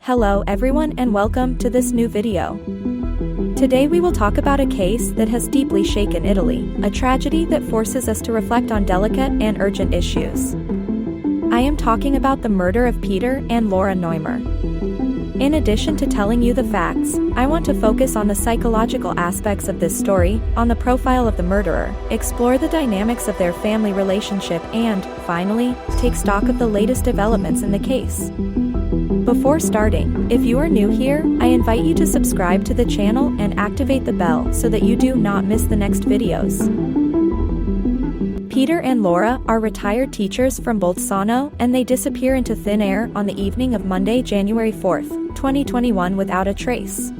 Hello everyone and welcome to this new video. Today we will talk about a case that has deeply shaken Italy, a tragedy that forces us to reflect on delicate and urgent issues. I am talking about the murder of Peter and Laura Neumer. In addition to telling you the facts, I want to focus on the psychological aspects of this story, on the profile of the murderer, explore the dynamics of their family relationship and, finally, take stock of the latest developments in the case. Before starting, if you are new here, I invite you to subscribe to the channel and activate the bell so that you do not miss the next videos. Peter and Laura are retired teachers from Bolzano and they disappear into thin air on the evening of Monday, January 4th, 2021 without a trace.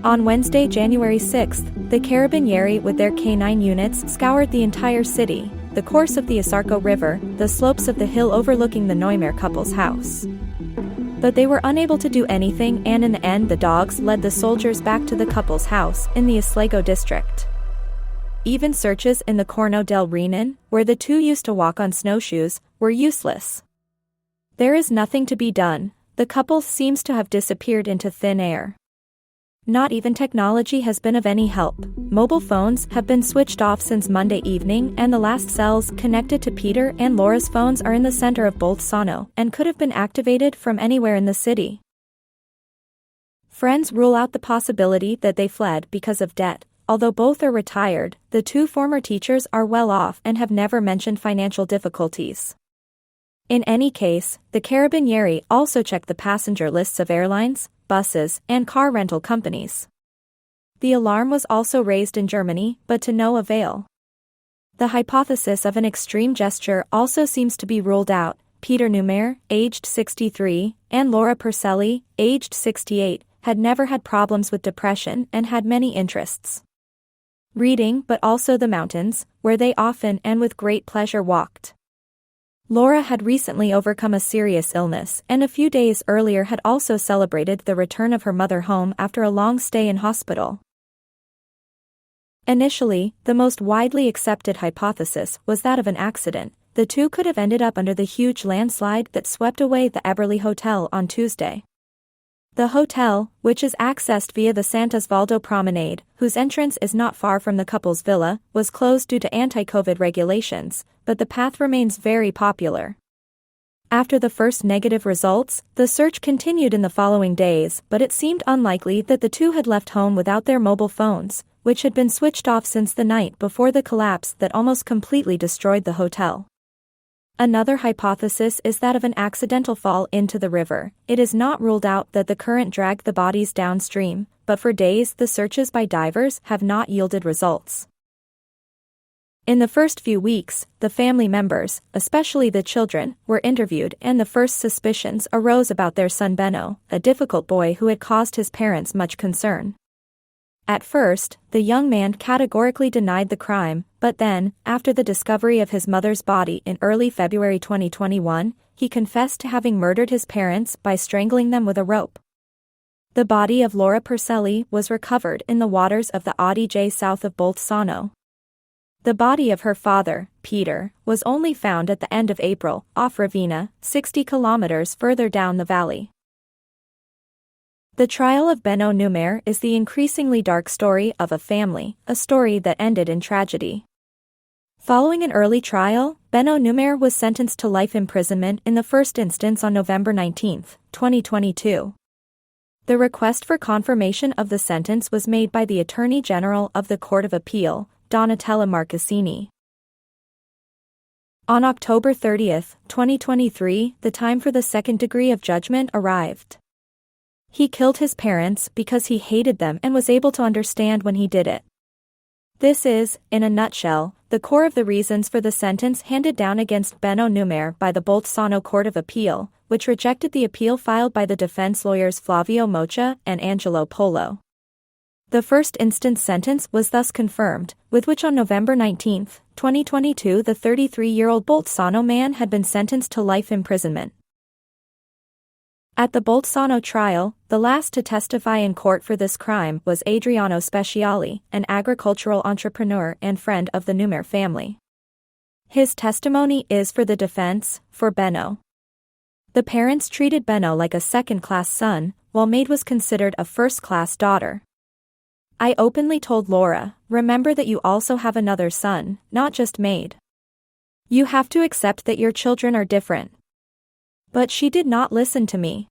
On Wednesday, January 6th, the Carabinieri with their K9 units scoured the entire city, the course of the Isarco River, the slopes of the hill overlooking the Neumer couple's house. But they were unable to do anything, and in the end the dogs led the soldiers back to the couple's house in the Isleco district. Even searches in the Corno del Renan, where the two used to walk on snowshoes, were useless. There is nothing to be done. The couple seems to have disappeared into thin air. Not even technology has been of any help. Mobile phones have been switched off since Monday evening, and the last cells connected to Peter and Laura's phones are in the center of Bolzano and could have been activated from anywhere in the city. Friends rule out the possibility that they fled because of debt. Although both are retired, the two former teachers are well off and have never mentioned financial difficulties. In any case, the Carabinieri also checked the passenger lists of airlines, buses, and car rental companies. The alarm was also raised in Germany, but to no avail. The hypothesis of an extreme gesture also seems to be ruled out. Peter Neumer, aged 63, and Laura Perselli, aged 68, had never had problems with depression and had many interests. Reading, but also the mountains, where they often and with great pleasure walked. Laura had recently overcome a serious illness and a few days earlier had also celebrated the return of her mother home after a long stay in hospital. Initially, the most widely accepted hypothesis was that of an accident. The two could have ended up under the huge landslide that swept away the Eberli Hotel on Tuesday. The hotel, which is accessed via the Sant'Osvaldo promenade, whose entrance is not far from the couple's villa, was closed due to anti-COVID regulations, but the path remains very popular. After the first negative results, the search continued in the following days, but it seemed unlikely that the two had left home without their mobile phones, which had been switched off since the night before the collapse that almost completely destroyed the hotel. Another hypothesis is that of an accidental fall into the river. It is not ruled out that the current dragged the bodies downstream, but for days the searches by divers have not yielded results. In the first few weeks, the family members, especially the children, were interviewed and the first suspicions arose about their son Benno, a difficult boy who had caused his parents much concern. At first, the young man categorically denied the crime, but then, after the discovery of his mother's body in early February 2021, he confessed to having murdered his parents by strangling them with a rope. The body of Laura Perselli was recovered in the waters of the Adige south of Bolzano. The body of her father, Peter, was only found at the end of April, off Ravenna, 60 kilometers further down the valley. The trial of Benno Neumer is the increasingly dark story of a family, a story that ended in tragedy. Following an early trial, Benno Neumer was sentenced to life imprisonment in the first instance on November 19, 2022. The request for confirmation of the sentence was made by the Attorney General of the Court of Appeal, Donatella Marcassini. On October 30, 2023, the time for the second degree of judgment arrived. He killed his parents because he hated them and was able to understand when he did it. This is, in a nutshell, the core of the reasons for the sentence handed down against Benno Neumer by the Bolzano Court of Appeal, which rejected the appeal filed by the defense lawyers Flavio Mocha and Angelo Polo. The first instance sentence was thus confirmed, with which on November 19, 2022 the 33-year-old Bolzano man had been sentenced to life imprisonment. At the Bolzano trial, the last to testify in court for this crime was Adriano Speciali, an agricultural entrepreneur and friend of the Neumer family. His testimony is for the defense, for Benno. The parents treated Benno like a second-class son, while Maid was considered a first-class daughter. I openly told Laura, remember that you also have another son, not just Maid. You have to accept that your children are different. But she did not listen to me.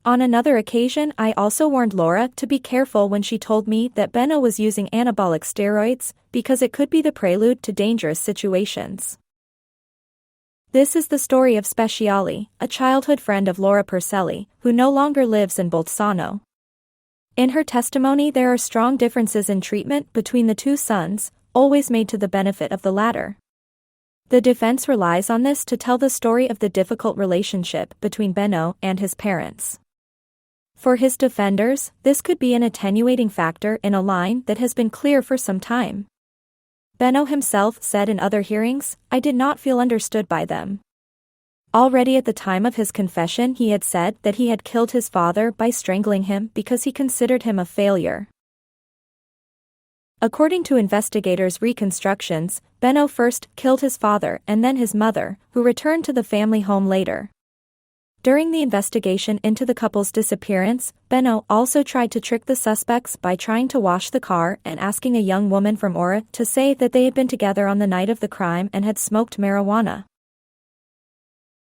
On another occasion, I also warned Laura to be careful when she told me that Benno was using anabolic steroids, because it could be the prelude to dangerous situations. This is the story of Speciale, a childhood friend of Laura Perselli, who no longer lives in Bolzano. In her testimony, there are strong differences in treatment between the two sons, always made to the benefit of the latter. The defense relies on this to tell the story of the difficult relationship between Benno and his parents. For his defenders, this could be an attenuating factor in a line that has been clear for some time. Benno himself said in other hearings, I did not feel understood by them. Already at the time of his confession, he had said that he had killed his father by strangling him because he considered him a failure. According to investigators' reconstructions, Benno first killed his father and then his mother, who returned to the family home later. During the investigation into the couple's disappearance, Benno also tried to trick the suspects by trying to wash the car and asking a young woman from Ora to say that they had been together on the night of the crime and had smoked marijuana.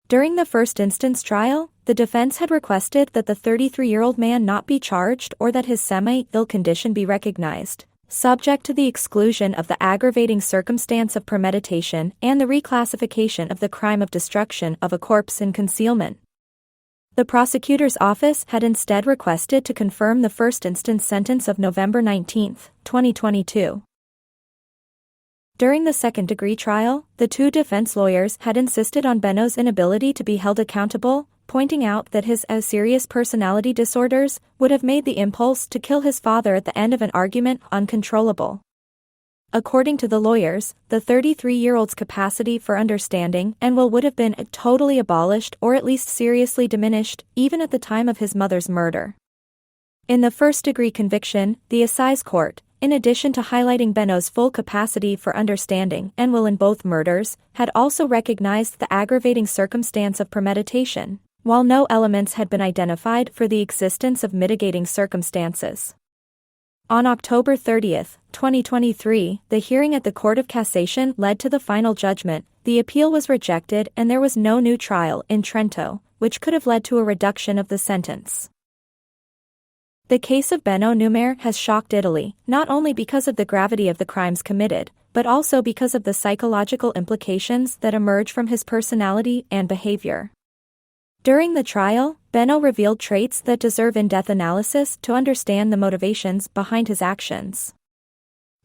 During the first instance trial, the defense had requested that the 33-year-old man not be charged or that his semi-ill condition be recognized, subject to the exclusion of the aggravating circumstance of premeditation and the reclassification of the crime of destruction of a corpse in concealment. The prosecutor's office had instead requested to confirm the first instance sentence of November 19, 2022. During the second-degree trial, the two defense lawyers had insisted on Benno's inability to be held accountable, pointing out that his serious personality disorders would have made the impulse to kill his father at the end of an argument uncontrollable. According to the lawyers, the 33-year-old's capacity for understanding and will would have been totally abolished or at least seriously diminished, even at the time of his mother's murder. In the first-degree conviction, the assize court, in addition to highlighting Benno's full capacity for understanding and will in both murders, had also recognized the aggravating circumstance of premeditation, while no elements had been identified for the existence of mitigating circumstances. On October 30, 2023, the hearing at the Court of Cassation led to the final judgment. The appeal was rejected and there was no new trial in Trento, which could have led to a reduction of the sentence. The case of Benno Numere has shocked Italy, not only because of the gravity of the crimes committed, but also because of the psychological implications that emerge from his personality and behavior. During the trial, Benno revealed traits that deserve in-depth analysis to understand the motivations behind his actions.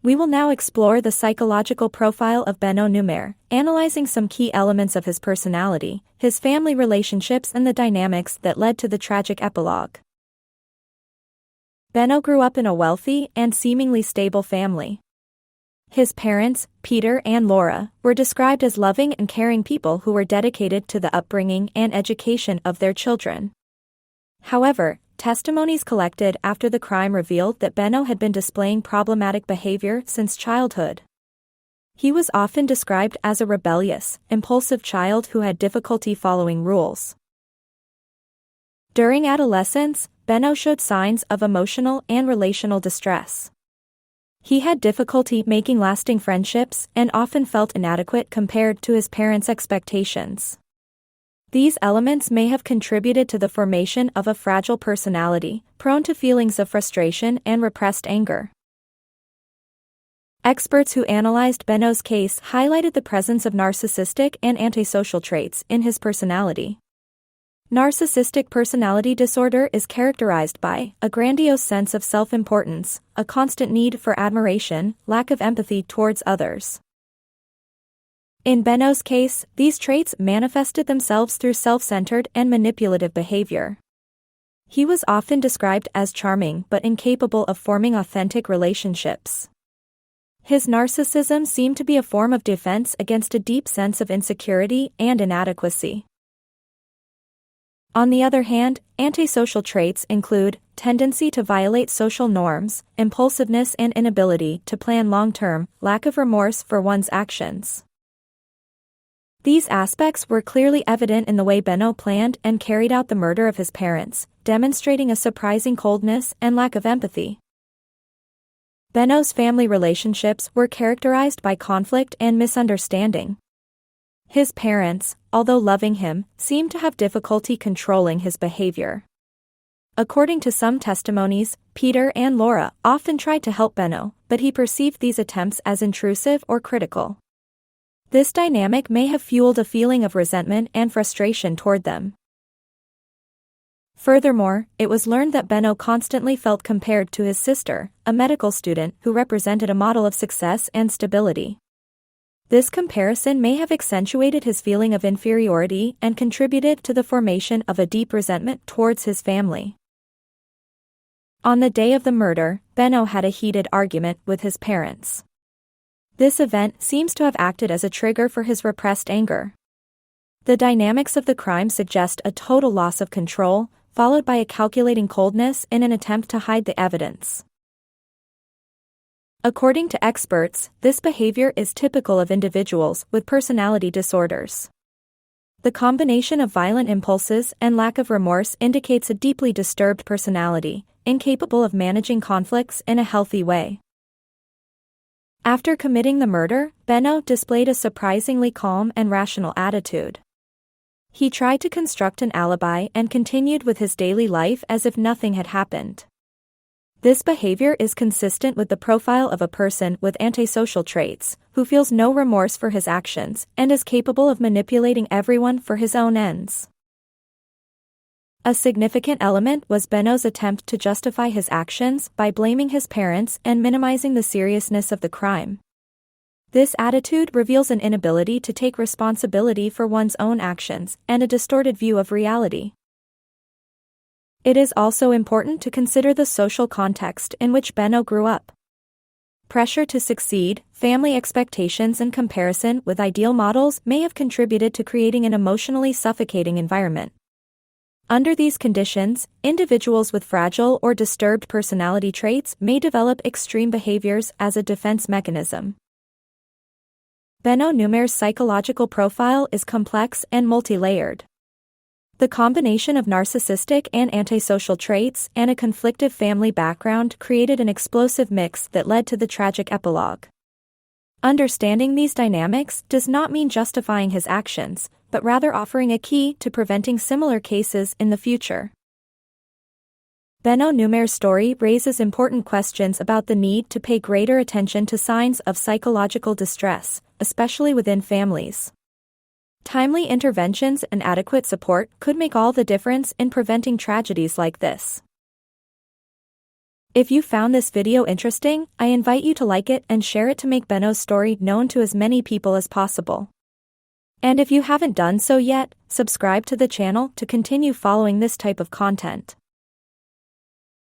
We will now explore the psychological profile of Benno Numere, analyzing some key elements of his personality, his family relationships and the dynamics that led to the tragic epilogue. Benno grew up in a wealthy and seemingly stable family. His parents, Peter and Laura, were described as loving and caring people who were dedicated to the upbringing and education of their children. However, testimonies collected after the crime revealed that Benno had been displaying problematic behavior since childhood. He was often described as a rebellious, impulsive child who had difficulty following rules. During adolescence, Benno showed signs of emotional and relational distress. He had difficulty making lasting friendships and often felt inadequate compared to his parents' expectations. These elements may have contributed to the formation of a fragile personality, prone to feelings of frustration and repressed anger. Experts who analyzed Benno's case highlighted the presence of narcissistic and antisocial traits in his personality. Narcissistic personality disorder is characterized by a grandiose sense of self-importance, a constant need for admiration, lack of empathy towards others. In Benno's case, these traits manifested themselves through self-centered and manipulative behavior. He was often described as charming but incapable of forming authentic relationships. His narcissism seemed to be a form of defense against a deep sense of insecurity and inadequacy. On the other hand, antisocial traits include tendency to violate social norms, impulsiveness and inability to plan long-term, lack of remorse for one's actions. These aspects were clearly evident in the way Benno planned and carried out the murder of his parents, demonstrating a surprising coldness and lack of empathy. Benno's family relationships were characterized by conflict and misunderstanding. His parents, although loving him, seemed to have difficulty controlling his behavior. According to some testimonies, Peter and Laura often tried to help Benno, but he perceived these attempts as intrusive or critical. This dynamic may have fueled a feeling of resentment and frustration toward them. Furthermore, it was learned that Benno constantly felt compared to his sister, a medical student who represented a model of success and stability. This comparison may have accentuated his feeling of inferiority and contributed to the formation of a deep resentment towards his family. On the day of the murder, Benno had a heated argument with his parents. This event seems to have acted as a trigger for his repressed anger. The dynamics of the crime suggest a total loss of control, followed by a calculating coldness in an attempt to hide the evidence. According to experts, this behavior is typical of individuals with personality disorders. The combination of violent impulses and lack of remorse indicates a deeply disturbed personality, incapable of managing conflicts in a healthy way. After committing the murder, Benno displayed a surprisingly calm and rational attitude. He tried to construct an alibi and continued with his daily life as if nothing had happened. This behavior is consistent with the profile of a person with antisocial traits, who feels no remorse for his actions and is capable of manipulating everyone for his own ends. A significant element was Benno's attempt to justify his actions by blaming his parents and minimizing the seriousness of the crime. This attitude reveals an inability to take responsibility for one's own actions and a distorted view of reality. It is also important to consider the social context in which Benno grew up. Pressure to succeed, family expectations, and comparison with ideal models may have contributed to creating an emotionally suffocating environment. Under these conditions, individuals with fragile or disturbed personality traits may develop extreme behaviors as a defense mechanism. Benno Numer's psychological profile is complex and multi-layered. The combination of narcissistic and antisocial traits and a conflictive family background created an explosive mix that led to the tragic epilogue. Understanding these dynamics does not mean justifying his actions, but rather offering a key to preventing similar cases in the future. Benno Numer's story raises important questions about the need to pay greater attention to signs of psychological distress, especially within families. Timely interventions and adequate support could make all the difference in preventing tragedies like this. If you found this video interesting, I invite you to like it and share it to make Benno's story known to as many people as possible. And if you haven't done so yet, subscribe to the channel to continue following this type of content.